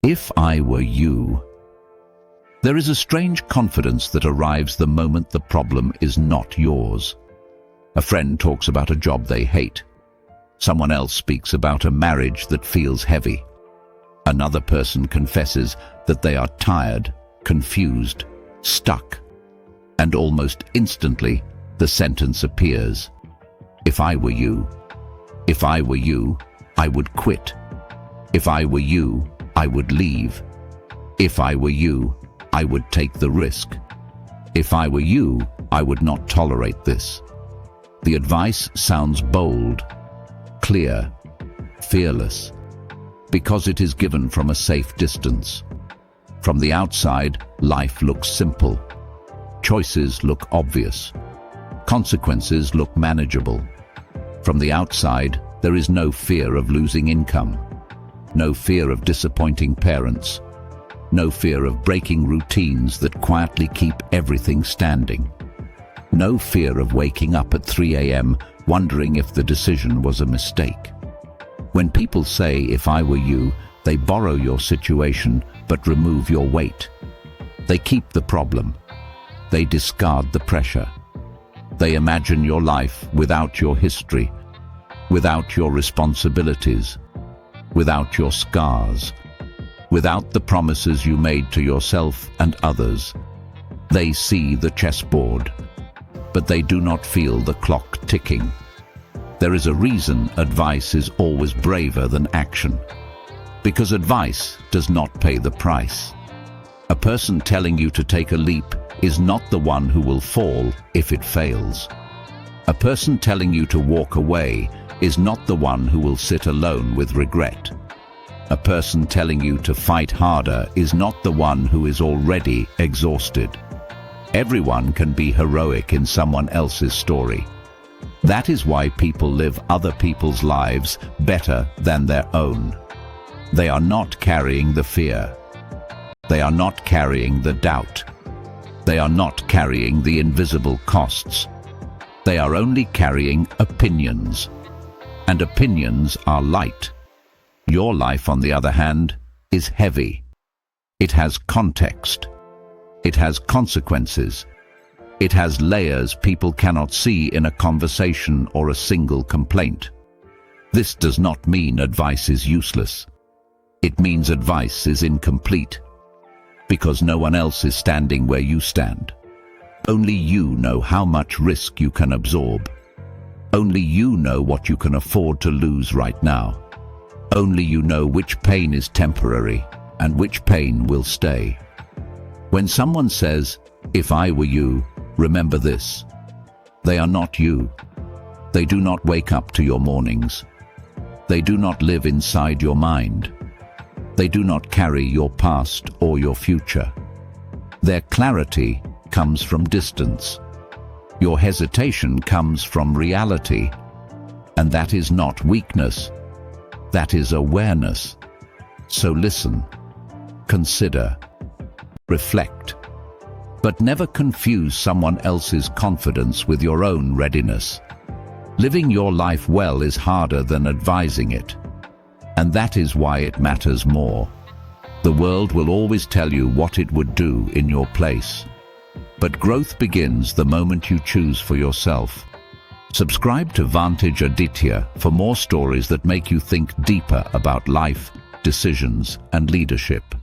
If I were you. There is a strange confidence that arrives the moment the problem is not yours. A friend talks about a job they hate. Someone else speaks about a marriage that feels heavy. Another person confesses that they are tired, confused, stuck. And almost instantly, the sentence appears. If I were you. If I were you, I would quit. If I were you, I would leave. If I were you, I would take the risk. If I were you, I would not tolerate this. The advice sounds bold, clear, fearless, because it is given from a safe distance. From the outside, life looks simple. Choices look obvious. Consequences look manageable. From the outside, there is no fear of losing income, no fear of disappointing parents, no fear of breaking routines that quietly keep everything standing. No fear of waking up at 3 a.m. wondering if the decision was a mistake. When people say, if I were you, they borrow your situation but remove your weight. They keep the problem. They discard the pressure. They imagine your life without your history, without your responsibilities, without your scars, without the promises you made to yourself and others. They see the chessboard, but they do not feel the clock ticking. There is a reason advice is always braver than action. Because advice does not pay the price. A person telling you to take a leap is not the one who will fall if it fails. A person telling you to walk away is not the one who will sit alone with regret. A person telling you to fight harder is not the one who is already exhausted. Everyone can be heroic in someone else's story. That is why people live other people's lives better than their own. They are not carrying the fear. They are not carrying the doubt. They are not carrying the invisible costs. They are only carrying opinions. And opinions are light. Your life, on the other hand, is heavy. It has context. It has consequences. It has layers people cannot see in a conversation or a single complaint. This does not mean advice is useless. It means advice is incomplete, because no one else is standing where you stand. Only you know how much risk you can absorb. Only you know what you can afford to lose right now. Only you know which pain is temporary and which pain will stay. When someone says, if I were you, remember this. They are not you. They do not wake up to your mornings. They do not live inside your mind. They do not carry your past or your future. Their clarity comes from distance. Your hesitation comes from reality. And that is not weakness. That is awareness. So listen, consider, reflect, but never confuse someone else's confidence with your own readiness. Living your life well is harder than advising it, and that is why it matters more. The world will always tell you what it would do in your place, but growth begins the moment you choose for yourself. Subscribe to Vantage Aditya for more stories that make you think deeper about life, decisions, and leadership.